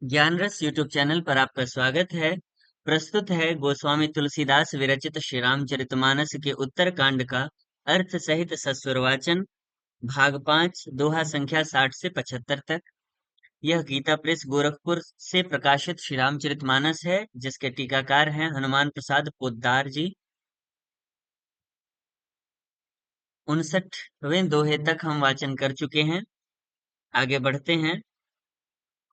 ज्ञान रस YouTube channel पर आपका स्वागत है। प्रस्तुत है गोस्वामी तुलसीदास विरचित श्री रामचरितमानस के उत्तर कांड का अर्थ सहित सस्वर वाचन, भाग 5, दोहा संख्या 60 से 75 तक। यह गीता प्रेस गोरखपुर से प्रकाशित श्री रामचरितमानस है, जिसके टीकाकार हैं हनुमान प्रसाद पोद्दार जी। 59वें दोहे तक हम वाचन कर चुके हैं। आगे बढ़ते हैं।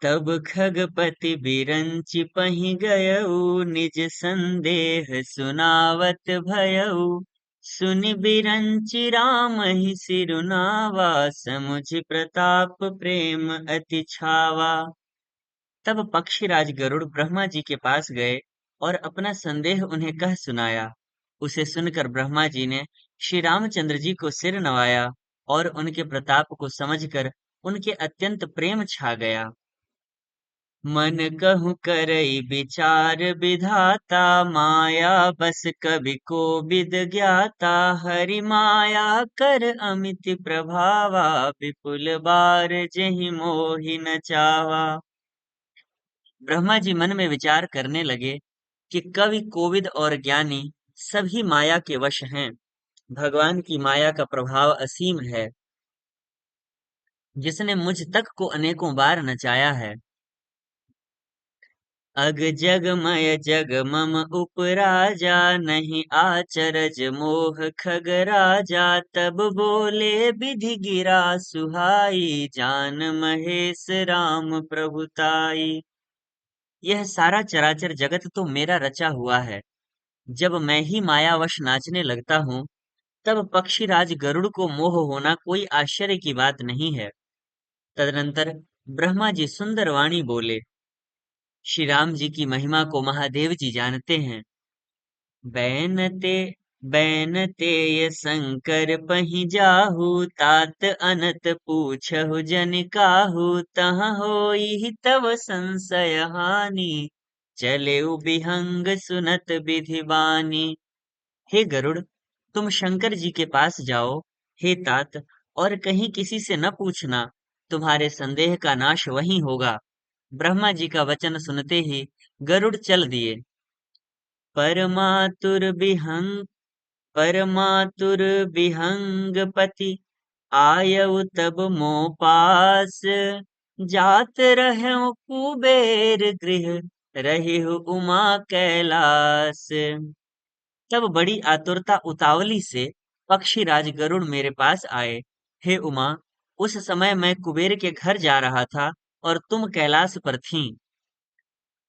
तब खगपति बिरंचि पहि गयऊ, निज संदेह सुनावत भयऊ। सुनि बिरंचि रामहि सिरुनावा, समुझ प्रताप प्रेम अति छावा। तब पक्षीराज गरुड़ ब्रह्मा जी के पास गए और अपना संदेह उन्हें कह सुनाया। उसे सुनकर ब्रह्मा जी ने श्री रामचंद्र जी को सिर नवाया और उनके प्रताप को समझकर उनके अत्यंत प्रेम छा गया। मन कहूँ करई विचार विधाता, माया बस कवि को विद ज्ञाता। हरि माया कर अमित प्रभावा, विपुल बार जेहि मोहि न चावा। ब्रह्मा जी मन में विचार करने लगे कि कवि, कोविद और ज्ञानी सभी माया के वश हैं। भगवान की माया का प्रभाव असीम है, जिसने मुझ तक को अनेकों बार नचाया है। अग जगमय जग मम उपराजा, नहीं आचरज मोह खग राजा। तब बोले विधि गिरा सुहाई, जान महेश राम प्रभुताई। यह सारा चराचर जगत तो मेरा रचा हुआ है। जब मैं ही मायावश नाचने लगता हूँ, तब पक्षीराज गरुड़ को मोह होना कोई आश्चर्य की बात नहीं है। तदनंतर ब्रह्मा जी सुंदर वाणी बोले। श्री राम जी की महिमा को महादेव जी जानते हैं। बैनते बैनते ये शंकर पहि जाहु, तात अनत पूछहु जन काहू। तहाँ होई तव संशय हानि, चले विहंग सुनत विधि बानी। हे गरुड़, तुम शंकर जी के पास जाओ। हे तात, और कहीं किसी से न पूछना, तुम्हारे संदेह का नाश वहीं होगा। ब्रह्मा जी का वचन सुनते ही गरुड़ चल दिए। परमातुर विहंग परमातुर विहंगपति, आयउ तब मो पास। जात रहउ कुबेर गृह, रहिहु उमा कैलास। तब बड़ी आतुरता उतावली से पक्षीराज गरुड़ मेरे पास आए। हे उमा, उस समय मैं कुबेर के घर जा रहा था और तुम कैलाश पर थीं।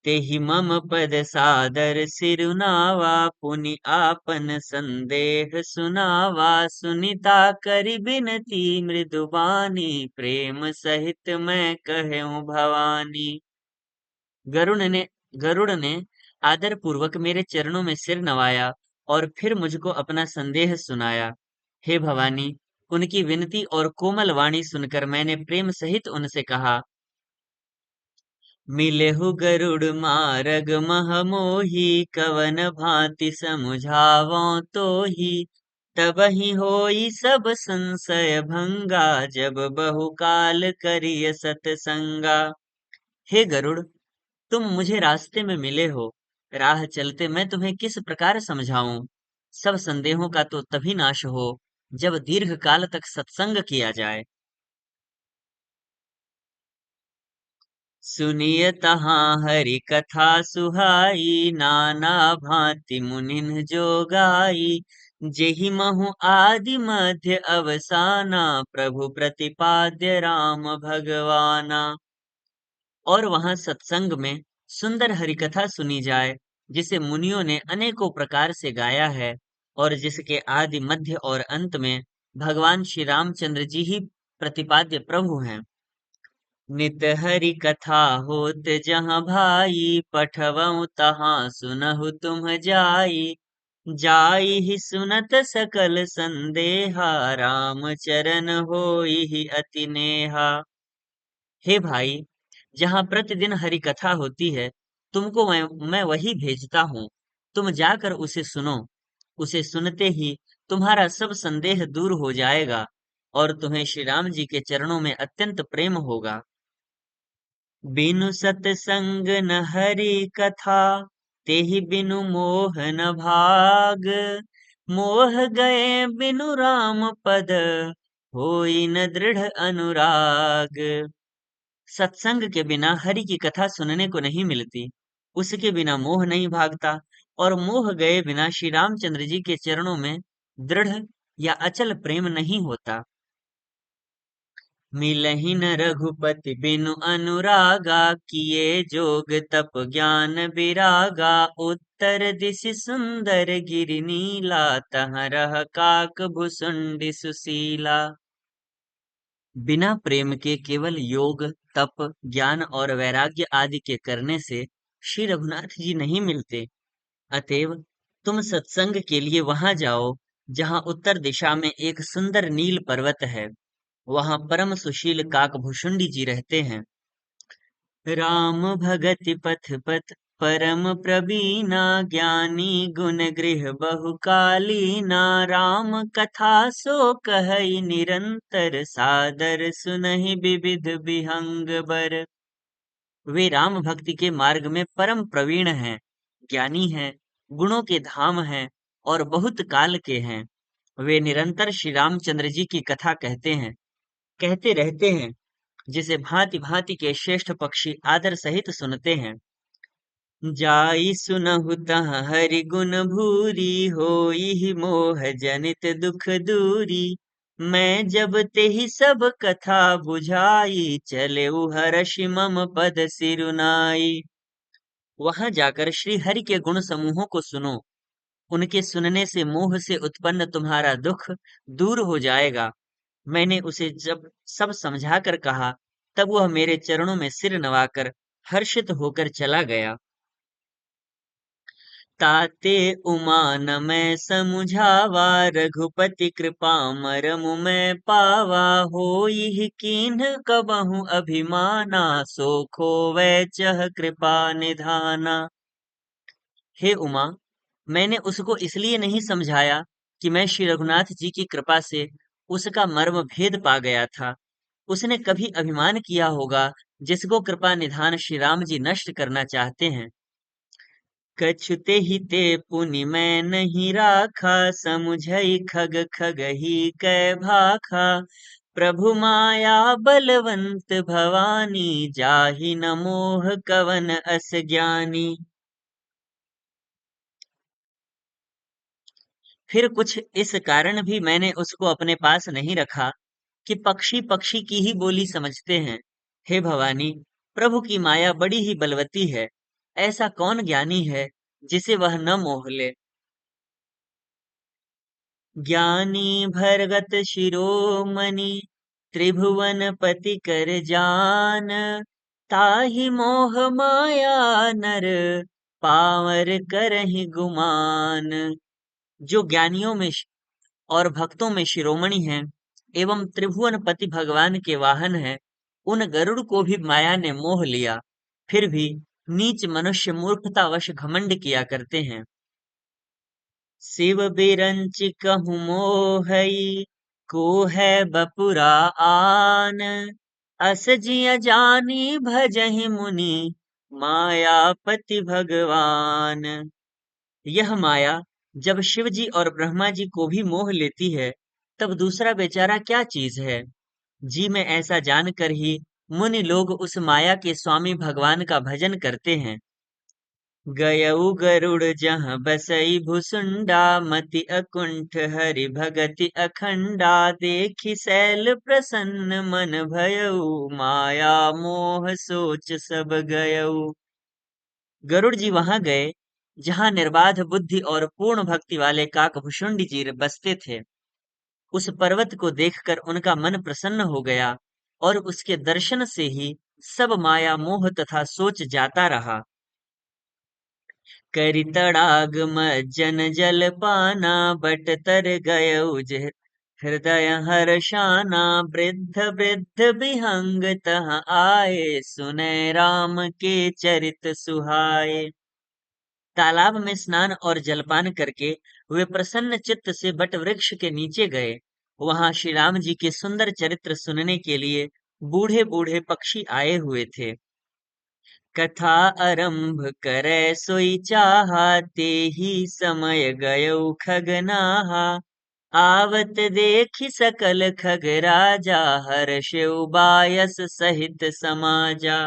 तेहि मम पद सादर सिरुनावा, पुनि आपन संदेह सुनावा। सुनीता करि बिनती मृदुबानी, प्रेम सहित मैं कहूँ भवानी। गरुड़ ने आदर पूर्वक मेरे चरणों में सिर नवाया और फिर मुझको अपना संदेह सुनाया। हे भवानी, उनकी विनती और कोमल वाणी सुनकर मैंने प्रेम सहित उनसे कहा। मिलेहु गरुड़ मारग मह मोही, कवन भांति समुझावो तोही। तबहि होई सब संशय भंगा, जब बहुकाल करिय सतसंगा। हे गरुड़, तुम मुझे रास्ते में मिले हो। राह चलते मैं तुम्हें किस प्रकार समझाऊं। सब संदेहों का तो तभी नाश हो जब दीर्घ काल तक सत्संग किया जाए। सुनिय तहाँ हरि कथा सुहाई, नाना भांति मुनिन जो गाई। जेहि महु आदि मध्य अवसाना, प्रभु प्रतिपाद्य राम भगवाना। और वहां सत्संग में सुंदर हरिकथा सुनी जाए, जिसे मुनियों ने अनेकों प्रकार से गाया है और जिसके आदि मध्य और अंत में भगवान श्री रामचंद्र जी ही प्रतिपाद्य प्रभु हैं। नित हरि कथा होत जहाँ भाई, पठवऊ तहाँ सुनहु तुम जाई। जाई ही सुनत सकल संदेहा, राम चरण होई ही अति नेहा। हे भाई, जहाँ प्रतिदिन हरि कथा होती है, तुमको मैं वही भेजता हूँ। तुम जाकर उसे सुनो। उसे सुनते ही तुम्हारा सब संदेह दूर हो जाएगा और तुम्हें श्री राम जी के चरणों में अत्यंत प्रेम होगा। बिनु सतसंग न हरि कथा, तेहि बिनु मोह न भाग। मोह गए बिनु राम पद, होई न दृढ़ अनुराग। सत्संग के बिना हरि की कथा सुनने को नहीं मिलती, उसके बिना मोह नहीं भागता, और मोह गए बिना श्री रामचंद्र जी के चरणों में दृढ़ या अचल प्रेम नहीं होता। मिलहि न रघुपति बिनु अनुरागा, किए जोग तप ज्ञान विरागा। उत्तर दिशि सुंदर गिरि नीला, तहाँ रह काक भुसुंडी सुशीला। बिना प्रेम के केवल योग, तप, ज्ञान और वैराग्य आदि के करने से श्री रघुनाथ जी नहीं मिलते। अतएव तुम सत्संग के लिए वहां जाओ, जहां उत्तर दिशा में एक सुंदर नील पर्वत है। वहां परम सुशील काकभूषुंडी जी रहते हैं। राम भगति पथ पथ परम प्रवीणा, ज्ञानी गुण गृह बहुकालीना। राम कथा सो कहई निरंतर, सादर सुनहि विविध विहंग बर। वे राम भक्ति के मार्ग में परम प्रवीण हैं, ज्ञानी हैं, गुणों के धाम हैं और बहुत काल के हैं। वे निरंतर श्री रामचंद्र जी की कथा कहते हैं, कहते रहते हैं, जिसे भांति भांति के श्रेष्ठ पक्षी आदर सहित सुनते हैं। जाई सुनहु तहाँ हरि गुण भूरी, होई मोह जनित दुख दूरी। मैं जब तेहि सब कथा बुझाई, चले हर्षि मम पद सिरुनाई। वहां जाकर श्री हरि के गुण समूहों को सुनो, उनके सुनने से मोह से उत्पन्न तुम्हारा दुख दूर हो जाएगा। मैंने उसे जब सब समझा कर कहा, तब वह मेरे चरणों में सिर नवाकर हर्षित होकर चला गया। ताते उमा न मैं समुझावा, रघुपति कृपा मरमु मैं पावा। होई कीन्ह कबहु अभिमाना, सो खोवै चह कृपा निधाना। हे उमा, मैंने उसको इसलिए नहीं समझाया कि मैं श्री रघुनाथ जी की कृपा से उसका मर्म भेद पा गया था। उसने कभी अभिमान किया होगा, जिसको कृपा निधान श्री राम जी नष्ट करना चाहते हैं। कछुते ही ते पुनि मैं नहीं राखा, समुझई खग खग ही कै भाखा। प्रभु माया बलवंत भवानी, जाहि न मोह कवन अस ज्ञानी। फिर कुछ इस कारण भी मैंने उसको अपने पास नहीं रखा कि पक्षी पक्षी की ही बोली समझते हैं। हे भवानी, प्रभु की माया बड़ी ही बलवती है। ऐसा कौन ज्ञानी है जिसे वह न मोह ले। ज्ञानी भरगत शिरोमणि, त्रिभुवन पति कर जान। ताहि मोह माया नर, पावर करहि गुमान। जो ज्ञानियों में और भक्तों में शिरोमणि हैं एवं त्रिभुवन पति भगवान के वाहन हैं, उन गरुड़ को भी माया ने मोह लिया। फिर भी नीच मनुष्य मूर्खतावश घमंड किया करते हैं। शिव बिरंच कहूँ मोहई, को है बपुरा आन। अस जिय जानी भजहि मुनि, मायापति भगवान। यह माया जब शिव जी और ब्रह्मा जी को भी मोह लेती है, तब दूसरा बेचारा क्या चीज है। जी में ऐसा जानकर ही मुनि लोग उस माया के स्वामी भगवान का भजन करते हैं। गयऊ गरुड़ जहाँ बसई भुसुंडा, मति अकुंठ हरि भगति अखंडा। देखि सैल प्रसन्न मन भयऊ, माया मोह सोच सब गयऊ। गरुड़ जी वहां गए जहां निर्बाध बुद्धि और पूर्ण भक्ति वाले काकभूषुंडी जी बसते थे। उस पर्वत को देखकर उनका मन प्रसन्न हो गया और उसके दर्शन से ही सब माया मोह तथा सोच जाता रहा। करि तड़ाग मज्जन जल पाना, बट तर गयउ हृदय हर्षाना। वृद्ध वृद्ध विहंग तहाँ आए, सुने राम के चरित सुहाए। तालाब में स्नान और जलपान करके वे प्रसन्न चित्त से बट वृक्ष के नीचे गए। वहां श्री राम जी के सुंदर चरित्र सुनने के लिए बूढ़े बूढ़े पक्षी आए हुए थे। कथा आरंभ करे सोई चाहा, ते ही समय गयो खगनाहा। आवत देखि सकल खग राजा, हर्ष उबायस सहित समाजा।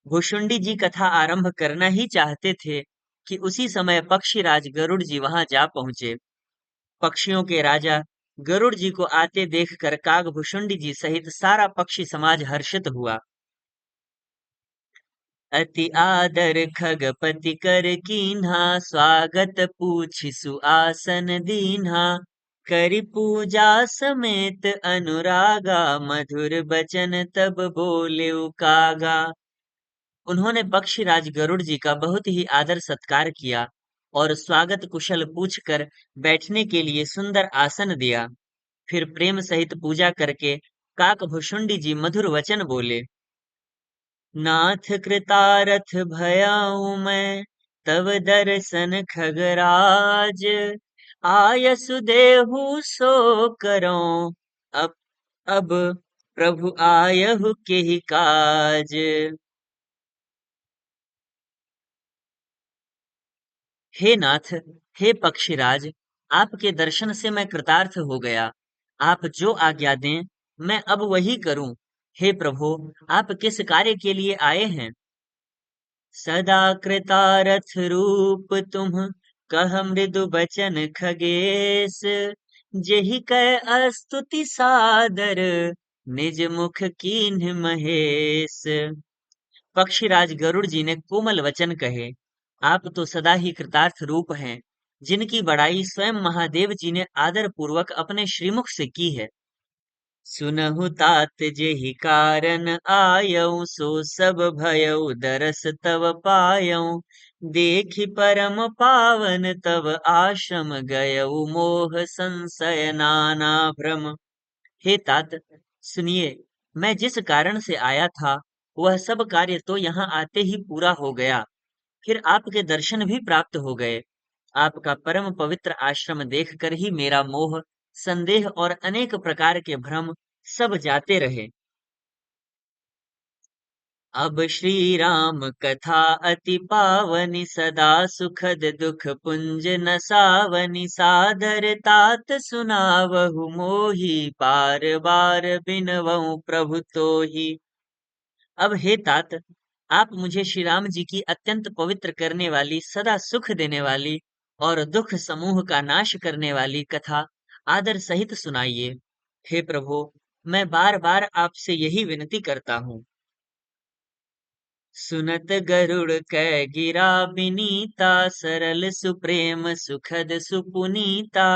भुशुंडी जी कथा आरंभ करना ही चाहते थे कि उसी समय पक्षीराज गरुड़ जी वहां जा पहुंचे। पक्षियों के राजा गरुड़ जी को आते देखकर कागभुशुंडी जी सहित सारा पक्षी समाज हर्षित हुआ। अति आदर खगपति कर कीन्हा, स्वागत पूछि सुआसन दीन्हा। करि पूजा समेत अनुरागा, मधुर बचन तब बोले कागा। उन्होंने पक्षीराज गरुड़ जी का बहुत ही आदर सत्कार किया और स्वागत कुशल पूछकर बैठने के लिए सुंदर आसन दिया। फिर प्रेम सहित पूजा करके काकभुशुंडी जी मधुर वचन बोले। नाथ कृतारथ भयाऊं मैं, तव दर्शन खगराज। आयसु देहु सो करो, अब अब प्रभु आयहु के ही काज। हे नाथ, हे पक्षीराज, आपके दर्शन से मैं कृतार्थ हो गया। आप जो आज्ञा दें मैं अब वही करूं। हे प्रभु, आप किस कार्य के लिए आए हैं? सदा कृतारथ रूप तुम, कह मृदु बचन खगेश। जेहि कह स्तुति सादर, निज मुख कीन्ह महेश। पक्षीराज गरुड़ जी ने कोमल वचन कहे। आप तो सदा ही कृतार्थ रूप हैं, जिनकी बड़ाई स्वयं महादेव जी ने आदर पूर्वक अपने श्रीमुख से की है। सुनहु तात जेहि कारण आयऊ, सो सब भयऊ दरस तव पायऊ। देखि परम पावन तव आश्रम, गयऊ मोह संशय नाना भ्रम। हे तात, सुनिए, मैं जिस कारण से आया था वह सब कार्य तो यहाँ आते ही पूरा हो गया। फिर आपके दर्शन भी प्राप्त हो गए। आपका परम पवित्र आश्रम देखकर ही मेरा मोह, संदेह और अनेक प्रकार के भ्रम सब जाते रहे। अब श्री राम कथा अति पावनी, सदा सुखद दुख पुंज नसावनी। सादर तात सुनावहु मोहि, बार बार बिनवऊं प्रभु तोहि। अब हे तात, आप मुझे श्री राम जी की अत्यंत पवित्र करने वाली, सदा सुख देने वाली और दुख समूह का नाश करने वाली कथा आदर सहित सुनाइए। हे प्रभु, मैं बार बार आपसे यही विनती करता हूँ। सुनत गरुड़ कै गिरा बिनीता, सरल सुप्रेम सुखद सुपुनीता।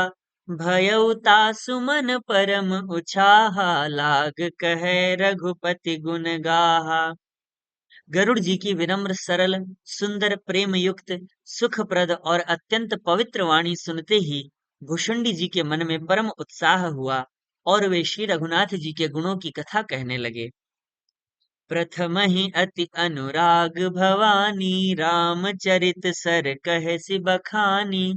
भयउ तासु मन परम उछाहा, लाग कहे रघुपति गुण गाहा। गरुड़ जी की विनम्र सरल सुंदर प्रेम युक्त सुखप्रद और अत्यंत पवित्र वाणी सुनते ही भुशुंडी जी के मन में परम उत्साह हुआ और वे श्री रघुनाथ जी के गुणों की कथा कहने लगे। प्रथम ही अति अनुराग भवानी, रामचरित सर कहसि बखानी।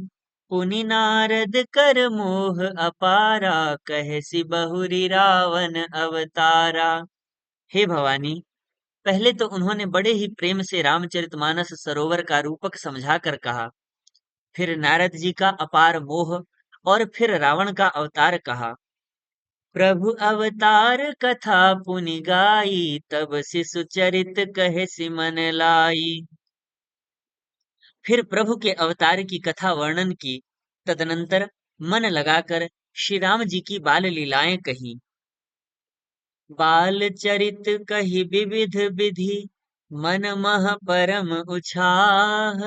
पुनि नारद कर मोह अपारा, कहसि बहुरी रावण अवतारा। हे भवानी, पहले तो उन्होंने बड़े ही प्रेम से रामचरितमानस सरोवर का रूपक समझाकर कहा। फिर नारद जी का अपार मोह और फिर रावण का अवतार कहा। प्रभु अवतार कथा पुनि गाई, तब शिशु चरित कहे सिमन लाई। फिर प्रभु के अवतार की कथा वर्णन की। तदनंतर मन लगाकर श्री राम जी की बाल लीलाएं कही। बाल चरित कही विविध विधि, मन मह परम उछाह।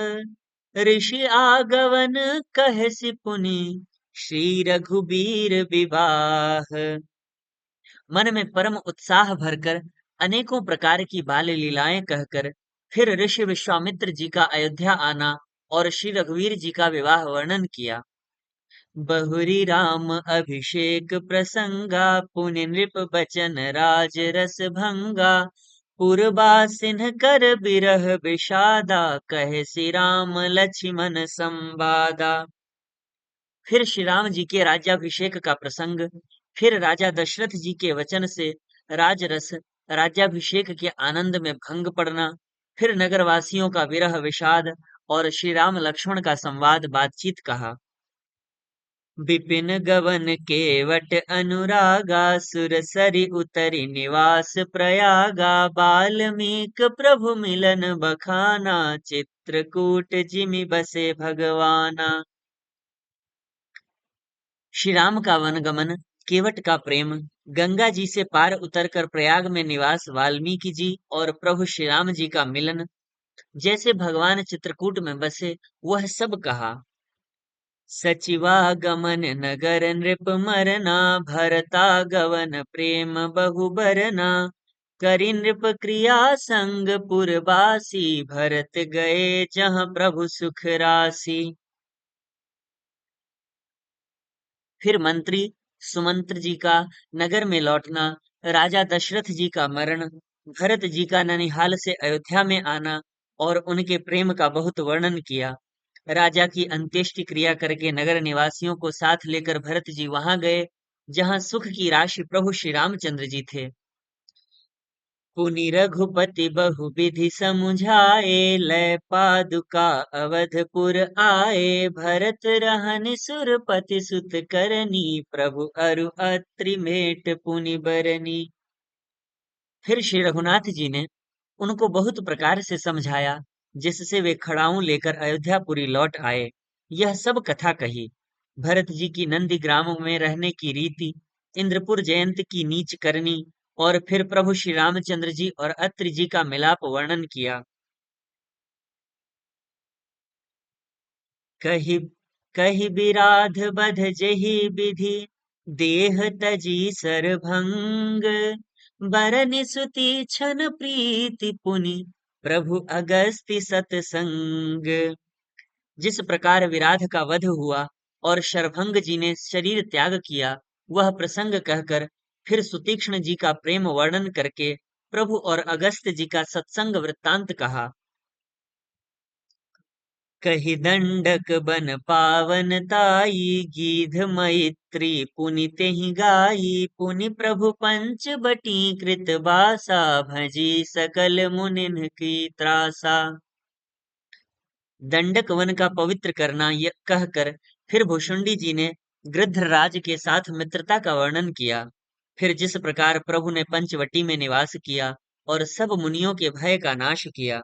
ऋषि आगवन कहसि पुनि, श्री रघुबीर विवाह। मन में परम उत्साह भरकर अनेकों प्रकार की बाल लीलाएं कहकर फिर ऋषि विश्वामित्र जी का अयोध्या आना और श्री रघुवीर जी का विवाह वर्णन किया। बहुरी राम अभिषेक प्रसंगा, पुनि नृप बचन राज रस भंगा। पुरबासिन कर बिरह विषादा, कहे श्री राम लक्ष्मण संवादा। फिर श्री राम जी के राज्याभिषेक का प्रसंग, फिर राजा दशरथ जी के वचन से राजरस राज्याभिषेक के आनंद में भंग पड़ना, फिर नगरवासियों का विरह विषाद और श्री राम लक्ष्मण का संवाद बातचीत कहा। विपिन गवन केवट अनुरागा, सुरसरि उतरि निवास प्रयागा, बाल्मीक प्रभु मिलन बखाना, चित्रकूट जिमि बसे भगवाना। श्री राम का वनगमन, केवट का प्रेम, गंगा जी से पार उतरकर प्रयाग में निवास वाल्मीकि जी और प्रभु श्री राम जी का मिलन, जैसे भगवान चित्रकूट में बसे, वह सब कहा। सचिवागमन नगर नृप मरना, भरतागमन प्रेम बहु बरना, करि नृप क्रिया संग पुरबासी, भरत गए जहाँ प्रभु सुख राशि। फिर मंत्री सुमंत्र जी का नगर में लौटना, राजा दशरथ जी का मरण, भरत जी का ननिहाल से अयोध्या में आना और उनके प्रेम का बहुत वर्णन किया। राजा की अंत्येष्टि क्रिया करके नगर निवासियों को साथ लेकर भरत जी वहां गए, जहां सुख की राशि प्रभु श्री रामचंद्र जी थे। पुनि रघुपति बहुविधि समुझाए, लय पादुका अवधपुर आए, भरत रहनि सुरपति सुत करनी, प्रभु अरु अत्रि मेट पुनि बरनी। फिर श्री रघुनाथ जी ने उनको बहुत प्रकार से समझाया, जिससे वे खड़ाऊं लेकर अयोध्यापुरी लौट आए। यह सब कथा कही। भरत जी की नंदी ग्राम में रहने की रीति, इंद्रपुर जयंत की नीच करनी, और फिर प्रभु श्री रामचंद्र जी और अत्रि जी का मिलाप वर्णन किया। कही कही विराध बध जेहि विधि, देह तजी सरभंग, बरनि सुति छन प्रीति पुनि, प्रभु अगस्ति सतसंग। जिस प्रकार विराध का वध हुआ और शरभंग जी ने शरीर त्याग किया, वह प्रसंग कहकर फिर सुतीक्ष्ण जी का प्रेम वर्णन करके प्रभु और अगस्त जी का सत्संग वृत्तांत कहा। कही दंडक बन पावन ताई, गीध मैत्री पुनि तेहि गाई, पुनि प्रभु पंच बटी कृत बासा, भजी सकल मुनिन की त्रासा। दंडक वन का पवित्र करना यह कहकर फिर भुषुंडी जी ने गृध्रराज के साथ मित्रता का वर्णन किया। फिर जिस प्रकार प्रभु ने पंचवटी में निवास किया और सब मुनियों के भय का नाश किया।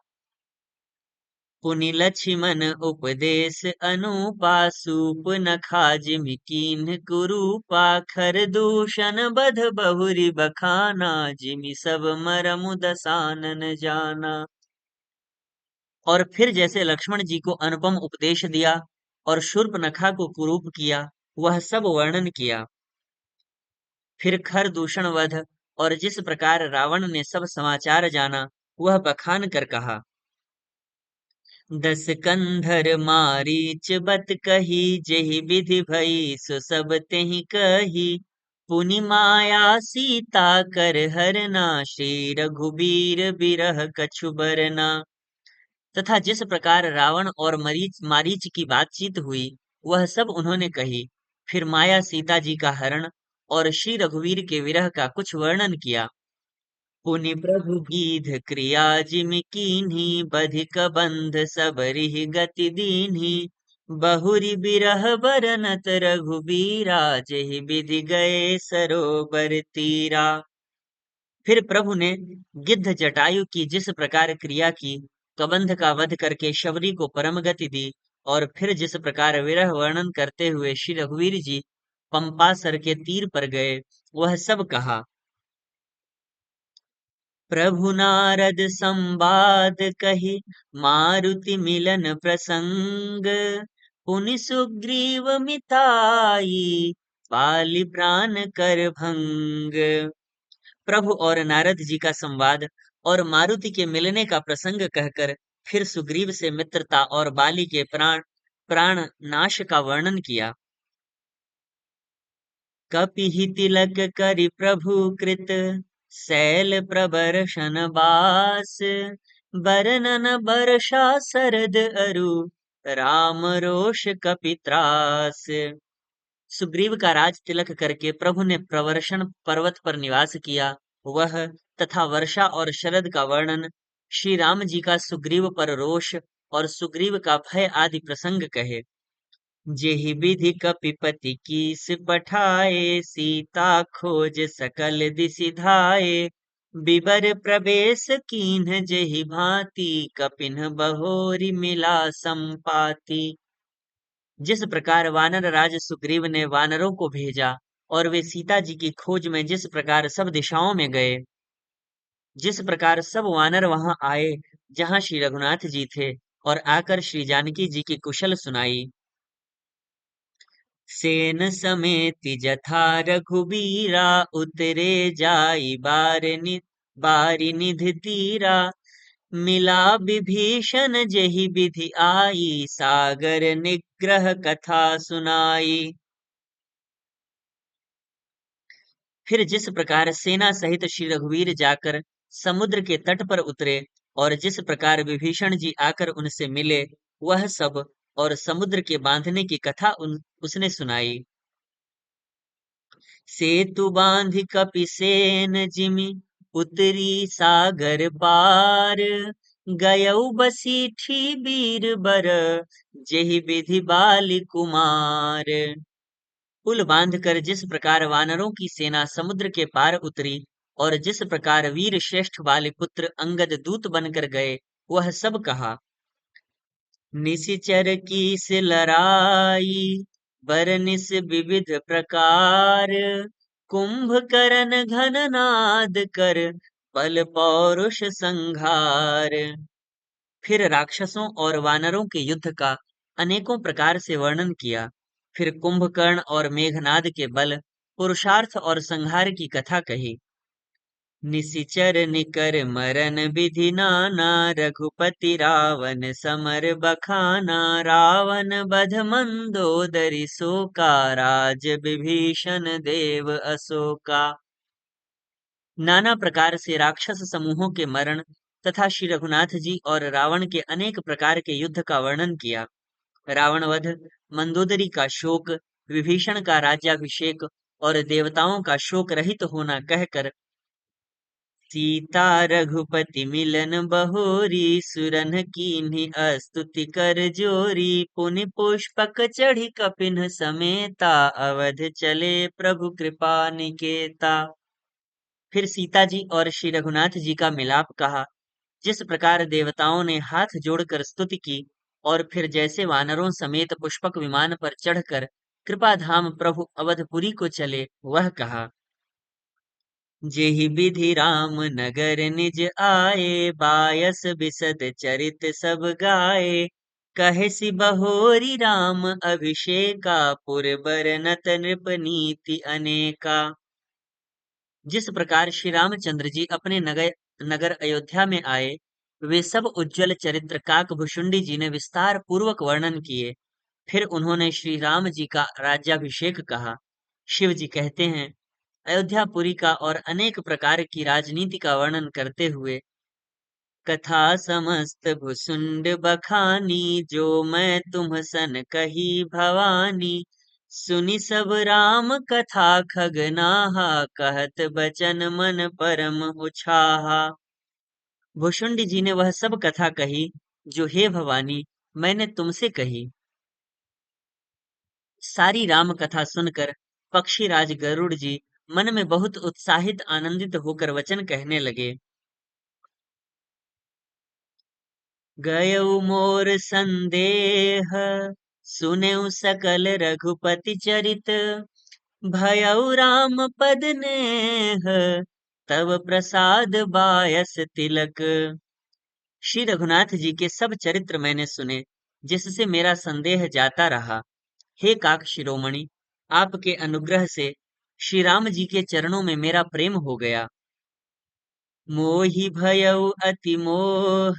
पुनि लक्ष्मण उपदेश अनुपा, सूप न खाजिमि कीन्ह कुरूपा, खर दूषण बध बहुरी बखाना, जिमि सब मरमु दसानन जाना। और फिर जैसे लक्ष्मण जी को अनुपम उपदेश दिया और शूर्पनखा को कुरूप किया, वह सब वर्णन किया। फिर खर दूषण वध और जिस प्रकार रावण ने सब समाचार जाना, वह बखान कर कहा। दस कंधर मारीच बत कही, जेहि विधि भई सो सब तेहि कही, पुनि माया सीता कर हरना, श्री रघुबीर बिरह कछु बरना। तथा जिस प्रकार रावण और मारीच की बातचीत हुई, वह सब उन्होंने कही। फिर माया सीता जी का हरण और श्री रघुवीर के विरह का कुछ वर्णन किया। पुनि प्रभु गीध क्रिया जिमि कीन्ही, बधिक बंध सबरिहि गति दीन्ही, बहुरी बिरह बरनत रघुबीरा, जेहि विधि गए सरोवर तीरा। फिर प्रभु ने गिद्ध जटायु की जिस प्रकार क्रिया की, कबंध का वध करके शबरी को परम गति दी, और फिर जिस प्रकार विरह वर्णन करते हुए श्री रघुवीर जी पंपासर के तीर पर गए, वह सब कहा। प्रभु नारद संवाद कही, मारुति मिलन प्रसंग, पुनि सुग्रीव मिताई, पाली प्राण कर भंग। प्रभु और नारद जी का संवाद और मारुति के मिलने का प्रसंग कहकर फिर सुग्रीव से मित्रता और बाली के प्राण प्राण नाश का वर्णन किया। कपिहि तिलक करि प्रभु कृत, शैल प्रबर्शन बास, बरनन बरषा सरद अरु, राम रोष कपित्रास। सुग्रीव का राज तिलक करके प्रभु ने प्रवर्षण पर्वत पर निवास किया। वह तथा वर्षा और शरद का वर्णन श्री राम जी का सुग्रीव पर रोष और सुग्रीव का भय आदि प्रसंग कहे। जेहि विधि कपिपति कीस पठाए, सीता खोज सकल दिसि धाये। बिबर प्रवेश कीन्ह जेहि भांति, कपिन बहोरी मिला संपाति। जिस प्रकार वानर राज सुग्रीव ने वानरों को भेजा और वे सीता जी की खोज में जिस प्रकार सब दिशाओं में गए, जिस प्रकार सब वानर वहां आए जहां श्री रघुनाथ जी थे और आकर श्री जानकी जी की कुशल सुनाई। सेन समेत जथा रघुबीरा, उतरे जाई बारी निधि तीरा। मिला विभीषण जेहि विधि आई, सागर निग्रह कथा सुनाई। फिर जिस प्रकार सेना सहित श्री रघुवीर जाकर समुद्र के तट पर उतरे और जिस प्रकार विभीषण जी आकर उनसे मिले, वह सब और समुद्र के बांधने की कथा उसने सुनाई। सेतु बांधि कपिसेन जिमि, उतरी सागर पार। गयऊ बसीठी बीर बर, जेहि विधि बाली कुमार। पुल बांधकर जिस प्रकार वानरों की सेना समुद्र के पार उतरी और जिस प्रकार वीर श्रेष्ठ वाले पुत्र अंगद दूत बनकर गए, वह सब कहा। निशिचर की से लड़ाई, बरनिस विविध प्रकार। कुंभकर्ण घन नाद कर, बल पौरुष संघार। फिर राक्षसों और वानरों के युद्ध का अनेकों प्रकार से वर्णन किया। फिर कुंभकर्ण और मेघनाद के बल, पुरुषार्थ और संहार की कथा कही। निशिचर निकर मरन विधि नाना, रघुपति रावण समर बखाना। रावण बध मंदोदरी सोका, राज विभीषण देव अशोका। नाना प्रकार से राक्षस समूहों के मरण तथा श्री रघुनाथ जी और रावण के अनेक प्रकार के युद्ध का वर्णन किया। रावण वध, मंदोदरी का शोक, विभीषण का राज्याभिषेक और देवताओं का शोक रहित होना कहकर सीता रघुपति मिलन बहोरी, सुरन कीन्ही स्तुति कर जोरी। पुनि पुष्पक चढ़ी कपिन समेता, अवध चले प्रभु कृपा निकेता। फिर सीता जी और श्री रघुनाथ जी का मिलाप कहा। जिस प्रकार देवताओं ने हाथ जोड़कर स्तुति की और फिर जैसे वानरों समेत पुष्पक विमान पर चढ़कर कृपा धाम प्रभु अवधपुरी को चले, वह कहा। जेहि विधि राम नगर निज आए, बायस बिसद चरित सब गाए। कहे सि बहोरी राम अभिषेका, पुरबर नत नृप नीति अनेका। जिस प्रकार श्री रामचंद्र जी अपने नगर अयोध्या में आए, वे सब उज्जवल चरित्र काकभुशुंडी जी ने विस्तार पूर्वक वर्णन किए। फिर उन्होंने श्री राम जी का राज्याभिषेक कहा। शिव जी कहते हैं, अयोध्यापुरी का और अनेक प्रकार की राजनीति का वर्णन करते हुए कथा समस्त भुसुंड बखानी, जो मैं तुम सन कही भवानी। सुनि सब राम कथा खगनाहा, कहत बचन मन परम उछाहा। भुशुंडी जी ने वह सब कथा कही जो हे भवानी मैंने तुमसे कही। सारी राम कथा सुनकर पक्षीराज गरुड़ जी मन में बहुत उत्साहित आनंदित होकर वचन कहने लगे। गयऊ मोर संदेह, सुनेउ सकल रघुपति चरित। भयऊ राम पद नेह, तब प्रसाद बायस तिलक। श्री रघुनाथ जी के सब चरित्र मैंने सुने, जिससे मेरा संदेह जाता रहा। हे काक शिरोमणि, आपके अनुग्रह से श्री राम जी के चरणों में मेरा प्रेम हो गया। मोहि भयउ अति मोह,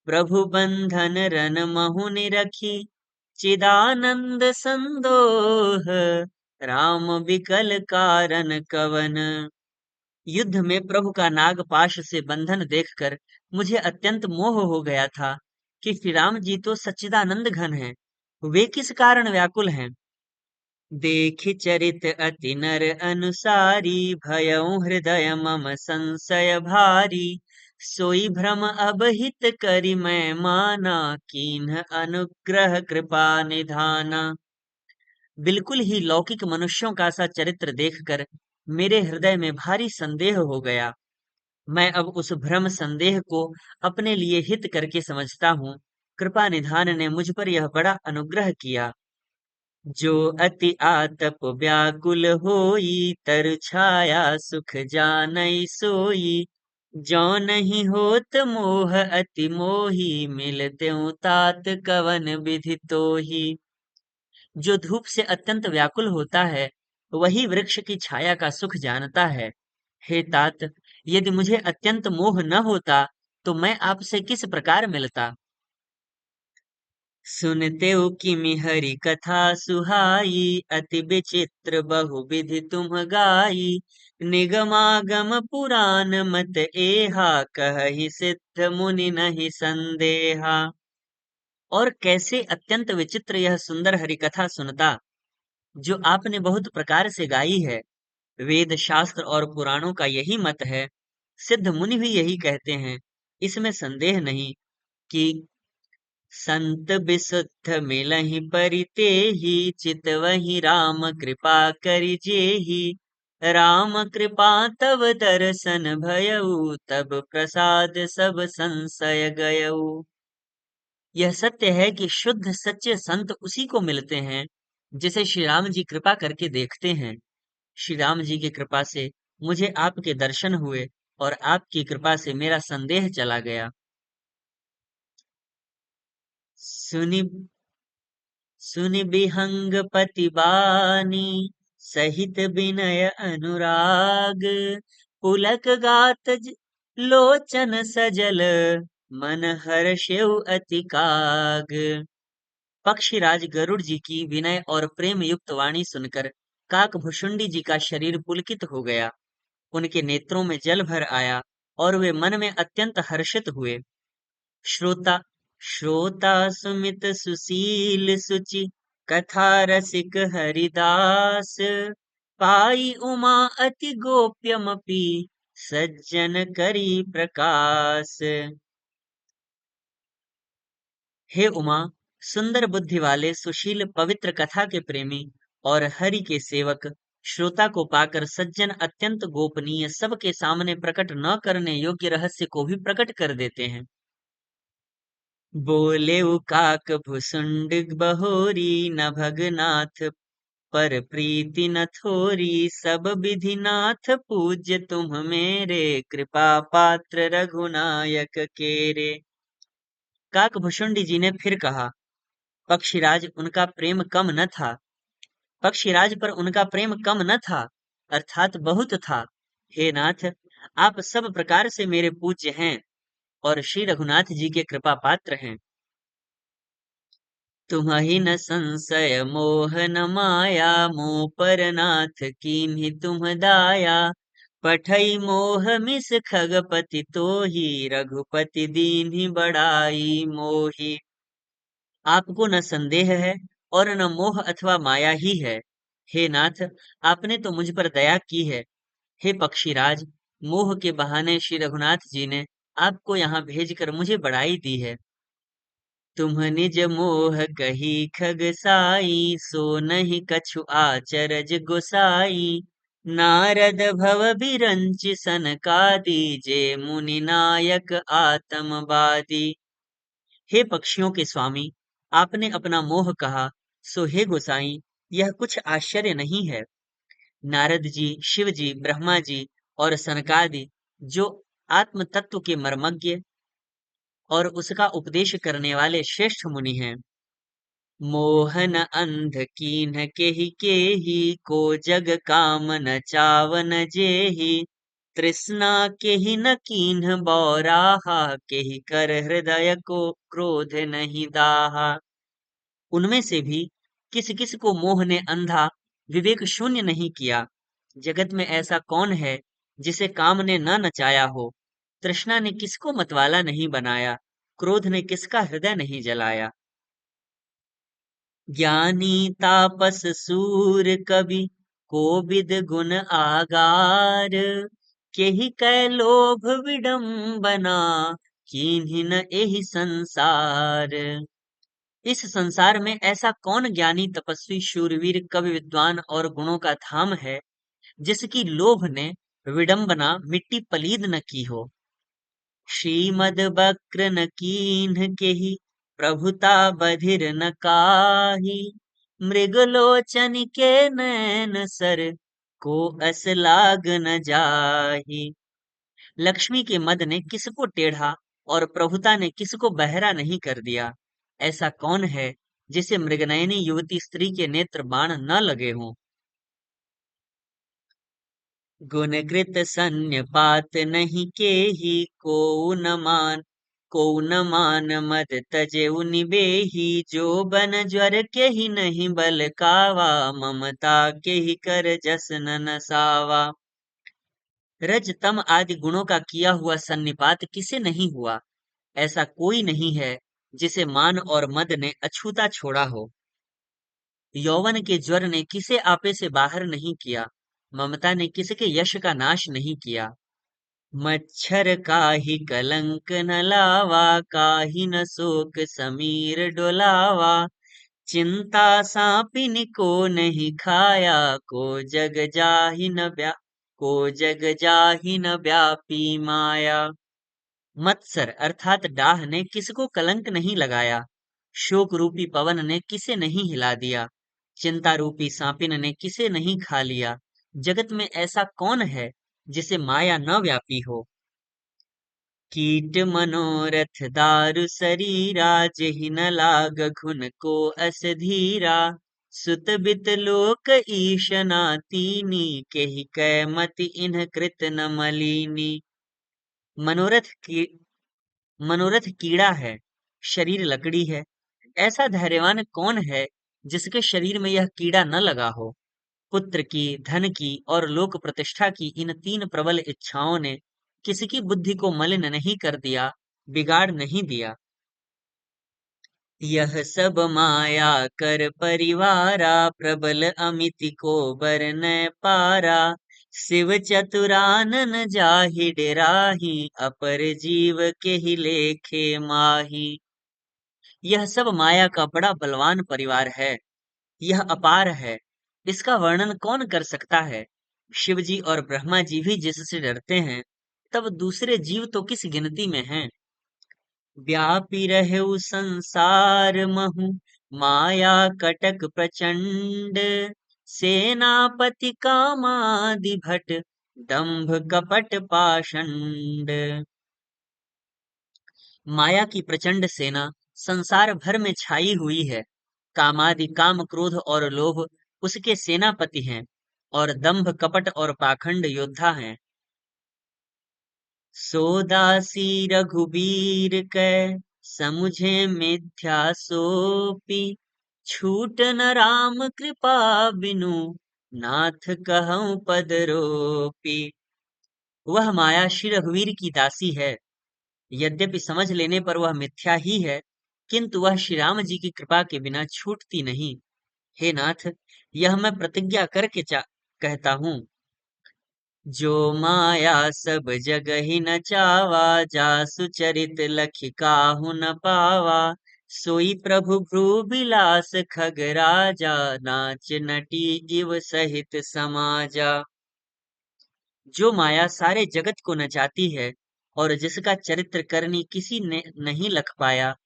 प्रभु बंधन रन महु निरखी। चिदानंद संदोह, राम बिकल कारण कवन। युद्ध में प्रभु का नागपाश से बंधन देखकर मुझे अत्यंत मोह हो गया था कि श्री राम जी तो सच्चिदानंद घन हैं, वे किस कारण व्याकुल हैं। देखि चरित अति नर अनुसारी, भयउ हृदय मम संशय भारी। सोई भ्रम अब हित करि मैं माना, कीन्ह अनुग्रह कृपा निधाना। बिल्कुल ही लौकिक मनुष्यों का सा चरित्र देखकर मेरे हृदय में भारी संदेह हो गया। मैं अब उस भ्रम संदेह को अपने लिए हित करके समझता हूँ। कृपा निधान ने मुझ पर यह बड़ा अनुग्रह किया। जो अति आतप व्याकुल होई, तरु छाया सुख जानई सोई। जो नहीं होत मोह अति मोही, मिलत्यों तात कवन विधि तोही। जो धूप से अत्यंत व्याकुल होता है, वही वृक्ष की छाया का सुख जानता है। हे तात, यदि मुझे अत्यंत मोह न होता, तो मैं आपसे किस प्रकार मिलता। सुनते हो कि हरि कथा सुहाई, अति विचित्र बहुविधि तुम गाई। निगमागम पुराण मत एहा, कहहि सिद्ध मुनि नहीं संदेहा। और कैसे अत्यंत विचित्र यह सुंदर हरि कथा सुनता, जो आपने बहुत प्रकार से गाई है। वेद शास्त्र और पुराणों का यही मत है। सिद्ध मुनि भी यही कहते हैं। इसमें संदेह नहीं कि संत बिसुद्ध मिलहि परितेहि, चितवहि राम कृपा करि जेहि। राम कृपा तब दर्शन भयउ, तब प्रसाद सब संशय गयउ। यह सत्य है कि शुद्ध सच्चे संत उसी को मिलते हैं जिसे श्री राम जी कृपा करके देखते हैं। श्री राम जी की कृपा से मुझे आपके दर्शन हुए और आपकी कृपा से मेरा संदेह चला गया। सुनि सुनि बिहंग पति बानी, सहित विनय अनुराग। पुलक गात लोचन सजल, मन हर्षेउ अति काग। पक्षीराज गरुड़ जी की विनय और प्रेम युक्त वाणी सुनकर काकभुशुंडी जी का शरीर पुलकित हो गया। उनके नेत्रों में जल भर आया और वे मन में अत्यंत हर्षित हुए। श्रोता श्रोता सुमित सुशील सुचि, कथा रसिक हरिदास। पाई उमा अति गोप्यमपि, सज्जन करी प्रकाश। हे उमा, सुंदर बुद्धि वाले सुशील पवित्र कथा के प्रेमी और हरि के सेवक, श्रोता को पाकर सज्जन अत्यंत गोपनीय सबके सामने प्रकट न करने योग्य रहस्य को भी प्रकट कर देते हैं। बोले काक भुसुंड बहोरी, न भगनाथ पर प्रीति न थोरी। सब विधि नाथ पूज्य तुम मेरे, कृपा पात्र रघुनायक केरे। काकभुशुंडी जी ने फिर कहा, पक्षीराज उनका प्रेम कम न था। पक्षीराज पर उनका प्रेम कम न था, अर्थात बहुत था। हे नाथ, आप सब प्रकार से मेरे पूज्य हैं और श्री रघुनाथ जी के कृपा पात्र हैं। तुम्हि न संशय मोह न माया, मोह पर नाथ कीन्ही तुम दाया। पठई मोह मिस खगपति तोही, रघुपति दीन्ही बड़ाई मोही। आपको न संदेह है और न मोह अथवा माया ही है। हे नाथ, आपने तो मुझ पर दया की है। हे पक्षीराज, मोह के बहाने श्री रघुनाथ जी ने आपको यहाँ भेजकर मुझे बड़ाई दी है। तुम निज मोह कही खगसाई, सो नहीं कछु आचरज गोसाई। नारद भव बिरंच सनकादि, जे मुनि नायक आत्मवादी। हे पक्षियों के स्वामी, आपने अपना मोह कहा, सो हे गोसाई, यह कुछ आश्चर्य नहीं है। नारद जी, शिव जी, ब्रह्मा जी और सनकादि, जो आत्म तत्व के मर्मज्ञ और उसका उपदेश करने वाले श्रेष्ठ मुनि हैं। मोहन अंध कीन्ह केहि, को जग काम न चावन जेहि। तृष्णा केहि न कीन्ह बौराहा, केहि कर हृदय को क्रोध नहीं दाहा। उनमें से भी किस किस को मोह ने अंधा विवेक शून्य नहीं किया। जगत में ऐसा कौन है जिसे काम ने न नचाया हो। तृष्णा ने किसको मतवाला नहीं बनाया, क्रोध ने किसका हृदय नहीं जलाया। ज्ञानी तापस सूर कवि, कोविद गुण आगार। केहि कै लोभ विडम्बना, कीन्ही न एहि संसार। इस संसार में ऐसा कौन ज्ञानी तपस्वी शूरवीर कवि विद्वान और गुणों का धाम है जिसकी लोभ ने विडंबना मिट्टी पलीद न की हो। श्रीमद बक्र न कीन्ह केहि, प्रभुता बधिर न काहि। मृगलोचन के नैन सर, को अस लाग न जाहि। लक्ष्मी के मद ने किसको टेढ़ा और प्रभुता ने किसको बहरा नहीं कर दिया। ऐसा कौन है जिसे मृगनयनी युवती स्त्री के नेत्र बाण न लगे हों। गुण कृत सन्य नहीं केहि, को न मान मद तजेउ निबेहि। जो बन ज्वर केहि नहीं बल कावा, ममता केहि कर जस न नसावा। रज तम आदि गुणों का किया हुआ सन्निपात किसे नहीं हुआ। ऐसा कोई नहीं है जिसे मान और मद ने अछूता छोड़ा हो। यौवन के ज्वर ने किसे आपे से बाहर नहीं किया। ममता ने किसके यश का नाश नहीं किया। मच्छर काहि कलंक न लावा, काहि न शोक समीर डोलावा। चिंता सापिन को नहीं खाया, को जग जाहि न व्यापी माया। मत्सर अर्थात डाह ने किसको कलंक नहीं लगाया। शोक रूपी पवन ने किसे नहीं हिला दिया। चिंता रूपी सांपिन ने किसे नहीं खा लिया। जगत में ऐसा कौन है जिसे माया न व्यापी हो। कीट मनोरथ दारु शरीरा, जेहि न लाग घुन को अस धीरा। सुत बित लोक ईशना तीनी, केहि कै मति इन्ह कृत न मलीनी। मनोरथ की मनोरथ कीड़ा है, शरीर लकड़ी है। ऐसा धैर्यवान कौन है जिसके शरीर में यह कीड़ा न लगा हो। पुत्र की, धन की और लोक प्रतिष्ठा की इन तीन प्रबल इच्छाओं ने किसी की बुद्धि को मलिन नहीं कर दिया, बिगाड़ नहीं दिया। यह सब माया कर परिवारा, प्रबल अमिति को बरनैं पारा। शिव चतुरानन जाहि डेराहि, अपर जीव के ही लेखे माही। यह सब माया का बड़ा बलवान परिवार है। यह अपार है, इसका वर्णन कौन कर सकता है। शिव जी और ब्रह्मा जी भी जिससे डरते हैं, तब दूसरे जीव तो किस गिनती में हैं। व्यापी रहेउ संसार महु, माया कटक प्रचंड। सेनापति कामादि भट, दंभ कपट पाषंड। माया की प्रचंड सेना संसार भर में छाई हुई है। कामादि काम क्रोध और लोभ उसके सेनापति हैं, और दंभ कपट और पाखंड योद्धा हैं। सोदासी रघुबीर कै, समुझे मिथ्या सोपी। छूट न राम कृपा बिनु, नाथ कहऊँ पद रोपी। वह माया श्री रघुवीर की दासी है। यद्यपि समझ लेने पर वह मिथ्या ही है, किंतु वह श्री राम जी की कृपा के बिना छूटती नहीं। हे नाथ, यह मैं प्रतिज्ञा करके कहता हूँ। जो माया सब जगहि न चावा, जासु चरित लखि काहू न पावा। सोई प्रभु भ्रू बिलास खगराजा, नाच नटी इव सहित समाजा। जो माया सारे जगत को नचाती है और जिसका चरित्र करनी किसी ने नहीं लख पाया।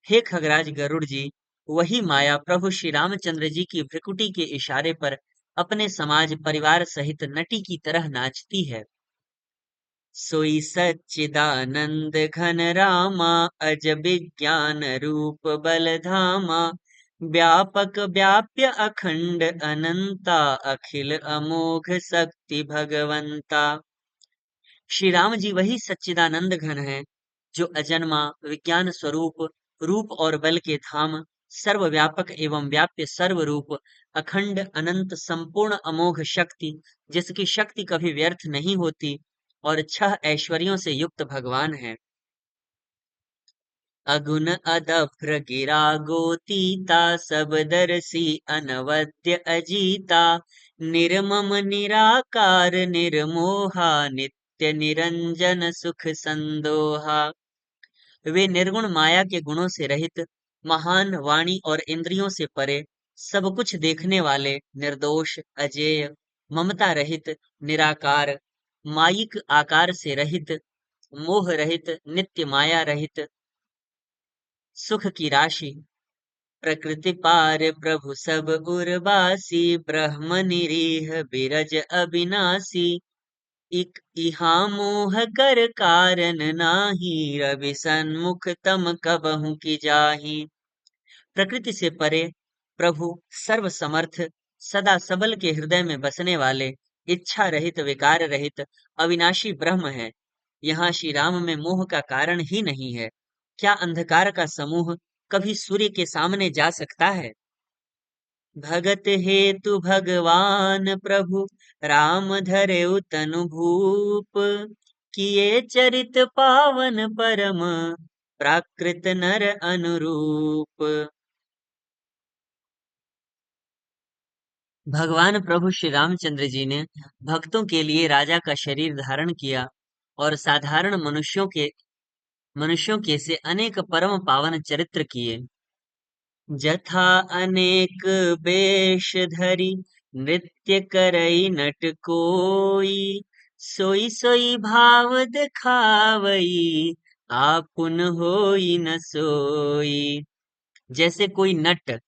हे खगराज गरुड़ जी, वही माया प्रभु श्री रामचंद्र जी की भ्रिकुटी के इशारे पर अपने समाज परिवार सहित नटी की तरह नाचती है। सोई सच्चिदानंद घन रामा, अज विज्ञान रूप बल धामा। व्यापक व्याप्य अखंड अनंता, अखिल अमोघ शक्ति भगवंता। श्री राम जी वही सच्चिदानंद घन हैं, जो अजन्मा, विज्ञान स्वरूप, रूप और बल के धाम, सर्वव्यापक एवं व्याप्य सर्वरूप, अखंड अनंत संपूर्ण अमोघ शक्ति, जिसकी शक्ति कभी व्यर्थ नहीं होती, और छह ऐश्वर्यों से युक्त भगवान है। अगुन अदभ्र गिरा गोतीता, सब दरसी अनवद्य अजीता। निर्मम निराकार निर्मोहा, नित्य निरंजन सुख संदोहा। वे निर्गुण माया के गुणों से रहित, महान वाणी और इंद्रियों से परे, सब कुछ देखने वाले, निर्दोष, अजेय, ममता रहित, निराकार, मायिक आकार से रहित, मोह रहित, नित्य माया रहित, सुख की राशि, प्रकृति पार प्रभु सब उर्वासी, ब्रह्म निरीह बिरज अविनाशी, इक इहा मोह कर कारण नाही, रवि सन्मुख तम कबहु की जाही। प्रकृति से परे प्रभु सर्व समर्थ, सदा सबल के हृदय में बसने वाले, इच्छा रहित, विकार रहित, अविनाशी ब्रह्म है। यहाँ श्री राम में मोह का कारण ही नहीं है। क्या अंधकार का समूह कभी सूर्य के सामने जा सकता है? भगत हेतु भगवान प्रभु राम धरेउ तनु भूप, किए चरित पावन परम प्राकृत नर अनुरूप। भगवान प्रभु श्री रामचंद्र जी ने भक्तों के लिए राजा का शरीर धारण किया और साधारण मनुष्यों के से अनेक परम पावन चरित्र किए। जथा अनेक बेश धरि नृत्य करई नट कोई, सोई सोई भाव दिखावई, आपुन होई न सोई। जैसे कोई नट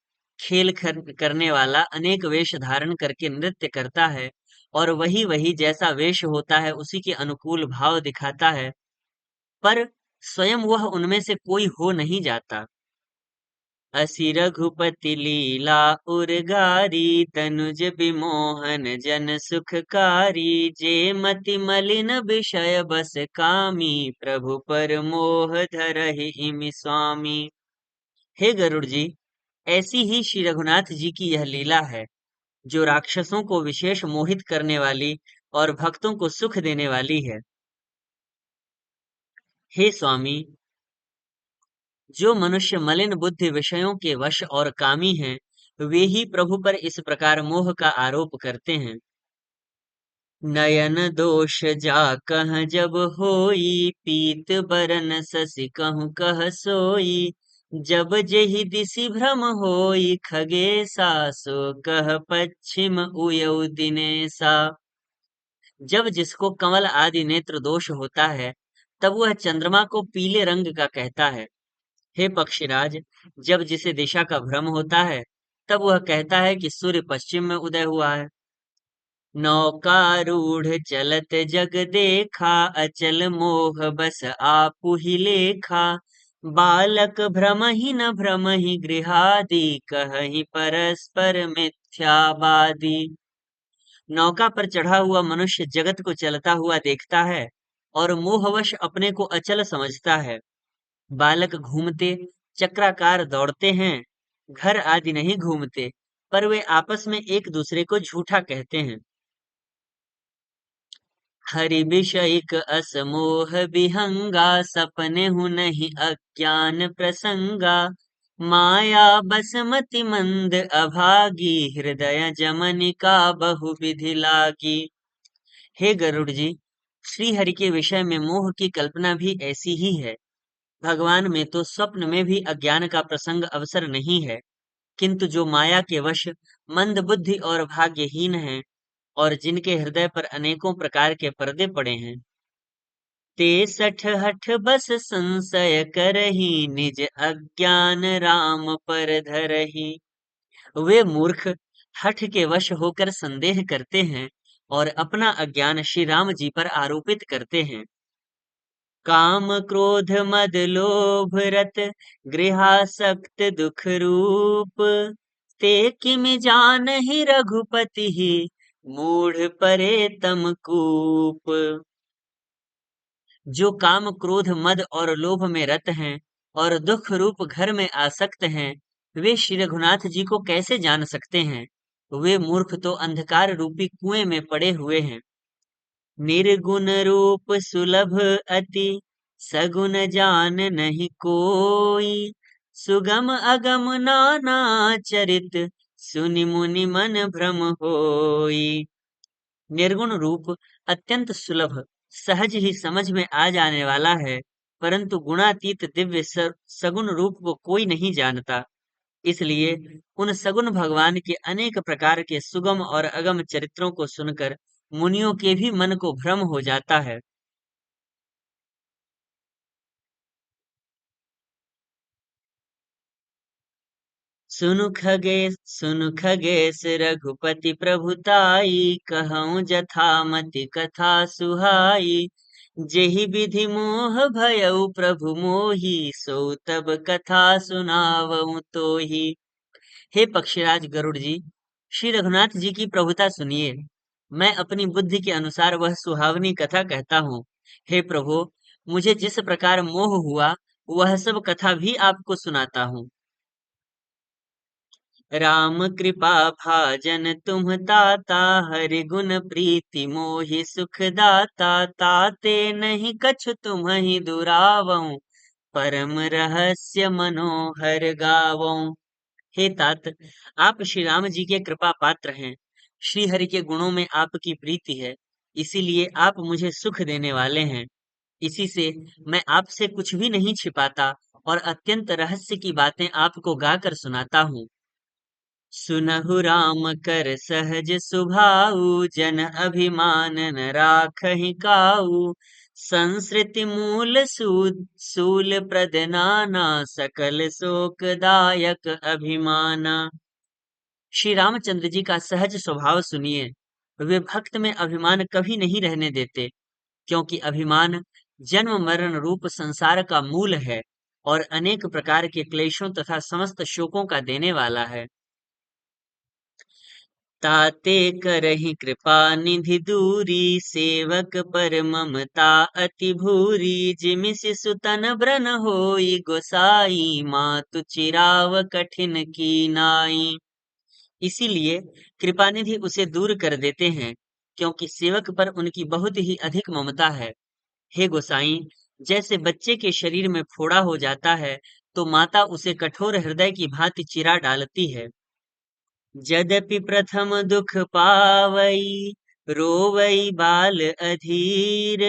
करने वाला अनेक वेश धारण करके नृत्य करता है, और वही वही जैसा वेश होता है उसी के अनुकूल भाव दिखाता है, पर स्वयं वह उनमें से कोई हो नहीं जाता। असि रघुपति लीला उर्गारी, तनुज विमोहन जन सुखकारी, जे मति मलिन विषय बस कामी, प्रभु पर मोह धरहि इमि स्वामी। हे गरुड़ जी, ऐसी ही श्री रघुनाथ जी की यह लीला है, जो राक्षसों को विशेष मोहित करने वाली और भक्तों को सुख देने वाली है। हे स्वामी, जो मनुष्य मलिन बुद्धि विषयों के वश और कामी हैं, वे ही प्रभु पर इस प्रकार मोह का आरोप करते हैं। नयन दोष जा कह जब होई, पीत बरन ससि कहूँ कह सोई, जब जेहि दिसि भ्रम होई, खगेसा सो कह पश्चिम उयउ दिनेसा। जब जिसको कमल आदि नेत्र दोष होता है, तब वह चंद्रमा को पीले रंग का कहता है। हे पक्षीराज, जब जिसे दिशा का भ्रम होता है, तब वह कहता है कि सूर्य पश्चिम में उदय हुआ है। नौकारूढ़ चलत जग देखा, अचल मोह बस आपु ही लेखा, बालक भ्रम ही न भ्रम ही गृहादि, कहि परस्पर मिथ्यावादी। नौका पर चढ़ा हुआ मनुष्य जगत को चलता हुआ देखता है और मोहवश अपने को अचल समझता है। बालक घूमते चक्राकार दौड़ते हैं, घर आदि नहीं घूमते, पर वे आपस में एक दूसरे को झूठा कहते हैं। हरि विषयिक असमोह विहंगा, सपने हूँ नहीं अज्ञान प्रसंगा, माया बसमति मंद अभागी, हृदय जमनिका बहु विधि लागी। हे गरुड़ जी, श्री हरि के विषय में मोह की कल्पना भी ऐसी ही है। भगवान में तो स्वप्न में भी अज्ञान का प्रसंग अवसर नहीं है, किंतु जो माया के वश मंद बुद्धि और भाग्यहीन हैं, और जिनके हृदय पर अनेकों प्रकार के पर्दे पड़े हैं, ते सठ हठ बस संशय करही, निज अज्ञान राम पर धरही। वे मूर्ख हठ के वश होकर संदेह करते हैं और अपना अज्ञान श्री राम जी पर आरोपित करते हैं। काम क्रोध मद लोभ रत, गृहासक्त दुख रूप, ते किमि जानहि रघुपति ही, मूढ़ परे तम कूप। जो काम क्रोध मद और लोभ में रत हैं और दुख रूप घर में आसक्त हैं, वे श्री रघुनाथ जी को कैसे जान सकते हैं? वे मूर्ख तो अंधकार रूपी कुएं में पड़े हुए हैं। निर्गुण रूप सुलभ अति, सगुन जान नहीं कोई, सुगम अगम नाना चरित, सुनि मुनि मन भ्रम होई। निर्गुण रूप अत्यंत सुलभ सहज ही समझ में आ जाने वाला है, परंतु गुणातीत दिव्य सगुण रूप को कोई नहीं जानता। इसलिए उन सगुण भगवान के अनेक प्रकार के सुगम और अगम चरित्रों को सुनकर मुनियों के भी मन को भ्रम हो जाता है। सुनु खगेश रघुपति प्रभुताई, कहऊँ जथामति कथा सुहाई। जेहि विधि मोह भयउ प्रभु मोहि, सो तब कथा सुनावऊँ तोहि। हे पक्षीराज गरुड़ जी, श्री रघुनाथ जी की प्रभुता सुनिए। मैं अपनी बुद्धि के अनुसार वह सुहावनी कथा कहता हूँ। हे प्रभु, मुझे जिस प्रकार मोह हुआ, वह सब कथा भी आपको सुनाता हूँ। राम कृपा भाजन तुम ताता, हरि गुण प्रीति मोहि सुख दाता। ताते नहीं कछु तुम्हि दुरावऊँ, परम रहस्य मनोहर गावऊँ। हे तात, आप श्री राम जी के कृपा पात्र हैं। श्री हरि के गुणों में आपकी प्रीति है, इसीलिए आप मुझे सुख देने वाले हैं। इसी से मैं आपसे कुछ भी नहीं छिपाता और अत्यंत रहस्य की बातें आपको गाकर सुनाता हूँ। सुनहु राम कर सहज सुभाऊ, जन अभिमान न राखहि काऊ। संसृति मूल सूल प्रद नाना, सकल शोकदायक अभिमाना। श्री रामचंद्र जी का सहज स्वभाव सुनिए। वे भक्त में अभिमान कभी नहीं रहने देते, क्योंकि अभिमान जन्म मरण रूप संसार का मूल है और अनेक प्रकार के क्लेशों तथा समस्त शोकों का देने वाला है। ताते करहि कृपा निधि दूरी, सेवक पर ममता अति भूरी। जिमि शिशु तन ब्रन होई गोसाई, मातु चिराव कठिन की नाई। इसीलिए कृपानिधि उसे दूर कर देते हैं, क्योंकि सेवक पर उनकी बहुत ही अधिक ममता है। हे गोसाई, जैसे बच्चे के शरीर में फोड़ा हो जाता है, तो माता उसे कठोर हृदय की भांति चिरा डालती है। यद्यपि प्रथम दुख पावई, रोवई बाल अधीर।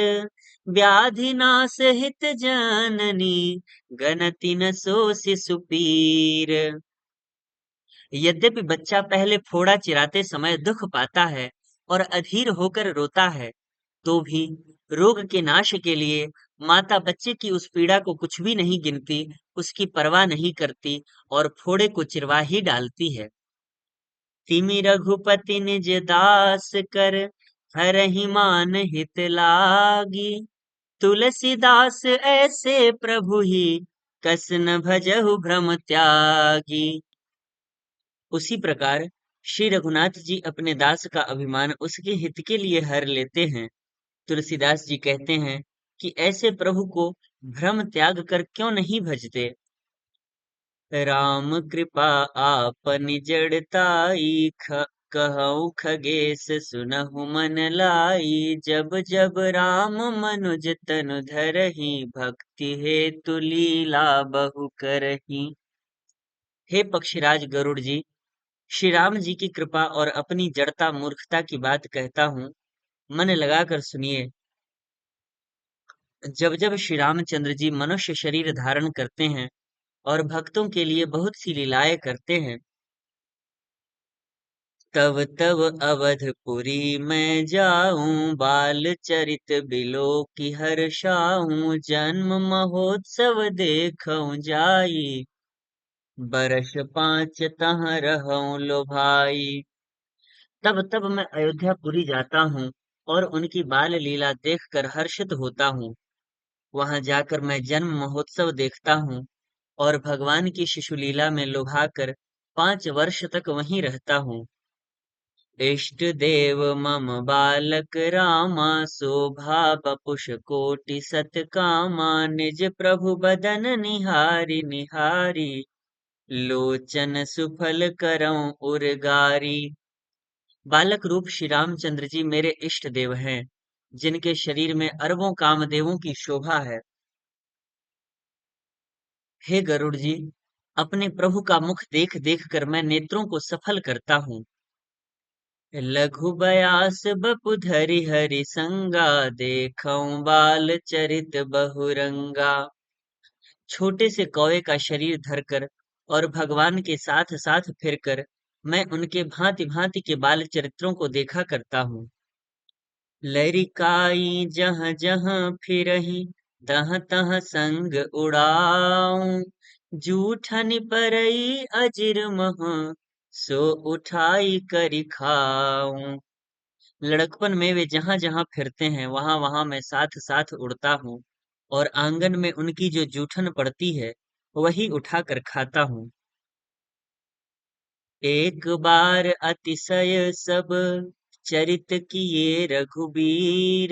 व्याधि नाश हित जननी, गनति न सो शिशु पीर। यद्यपि बच्चा पहले फोड़ा चिराते समय दुख पाता है और अधीर होकर रोता है, तो भी रोग के नाश के लिए माता बच्चे की उस पीड़ा को कुछ भी नहीं गिनती, उसकी परवाह नहीं करती और फोड़े को चिरवा ही डालती है। तिमि रघुपति निज दास कर, हरहि मान हित लागी। तुलसीदास ऐसे प्रभु ही, कस न भजहु भ्रम त्यागी। उसी प्रकार श्री रघुनाथ जी अपने दास का अभिमान उसके हित के लिए हर लेते हैं। तुलसीदास जी कहते हैं कि ऐसे प्रभु को भ्रम त्याग कर क्यों नहीं भजते। राम कृपा आपनि जड़ताई, कहऊँ खगेश सुनहु मन लाई। जब जब राम मनुज तनु धरहि, भक्ति हेतु लीला बहु करही। हे पक्षीराज गरुड़ जी, श्री राम जी की कृपा और अपनी जड़ता मूर्खता की बात कहता हूँ, मन लगाकर सुनिए। जब जब श्री रामचंद्र जी मनुष्य शरीर धारण करते हैं और भक्तों के लिए बहुत सी लीलाएं करते हैं, तब तब अवधपुरी मैं जाऊं, बाल चरित बिलो की हर्षाऊं। जन्म महोत्सव देखऊं जाई, बरस पाँच तहाँ रहूं लो भाई। तब तब मैं अयोध्यापुरी जाता हूँ और उनकी बाल लीला देखकर हर्षित होता हूँ। वहां जाकर मैं जन्म महोत्सव देखता हूँ और भगवान की शिशु लीला में लुभाकर 5 वर्ष तक वहीं रहता हूँ। इष्ट देव मम बालक रामा, शोभा बपुष कोटि सतकामा। निज प्रभु बदन निहारी निहारी, लोचन सुफल करऊं उर्गारी। बालक रूप श्री रामचंद्र जी मेरे इष्ट देव हैं, जिनके शरीर में अरबों कामदेवों की शोभा है। हे गरुड़ जी, अपने प्रभु का मुख देख देख कर मैं नेत्रों को सफल करता हूँ। लघु बयास बपु धरि हरि संगा, देखऊं बाल चरित बहुरंगा। छोटे से कौवे का शरीर धरकर और भगवान के साथ साथ फिरकर मैं उनके भांति भांति के बाल चरित्रों को देखा करता हूँ। लरिकाई जहाँ जहाँ फिरही, तहाँ तहाँ संग उड़ाऊं। जूठन परई अजिर मह, सो उठाई करि खाऊं। लड़कपन में वे जहां जहां फिरते हैं वहां वहां मैं साथ साथ उड़ता हूँ, और आंगन में उनकी जो जूठन पड़ती है वही उठाकर खाता हूँ। एक बार अतिशय सब चरित किए रघुबीर,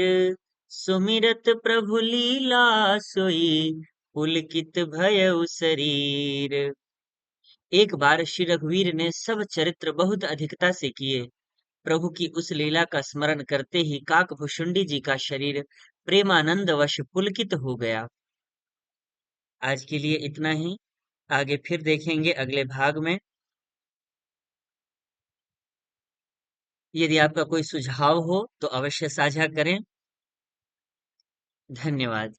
सुमिरत प्रभु लीला सोई, पुलकित भयउ शरीर। एक बार श्री रघुवीर ने सब चरित्र बहुत अधिकता से किए। प्रभु की उस लीला का स्मरण करते ही काकभुशुंडी जी का शरीर प्रेमानंद वश पुलकित हो गया। आज के लिए इतना ही। आगे फिर देखेंगे अगले भाग में। यदि आपका कोई सुझाव हो तो अवश्य साझा करें। धन्यवाद।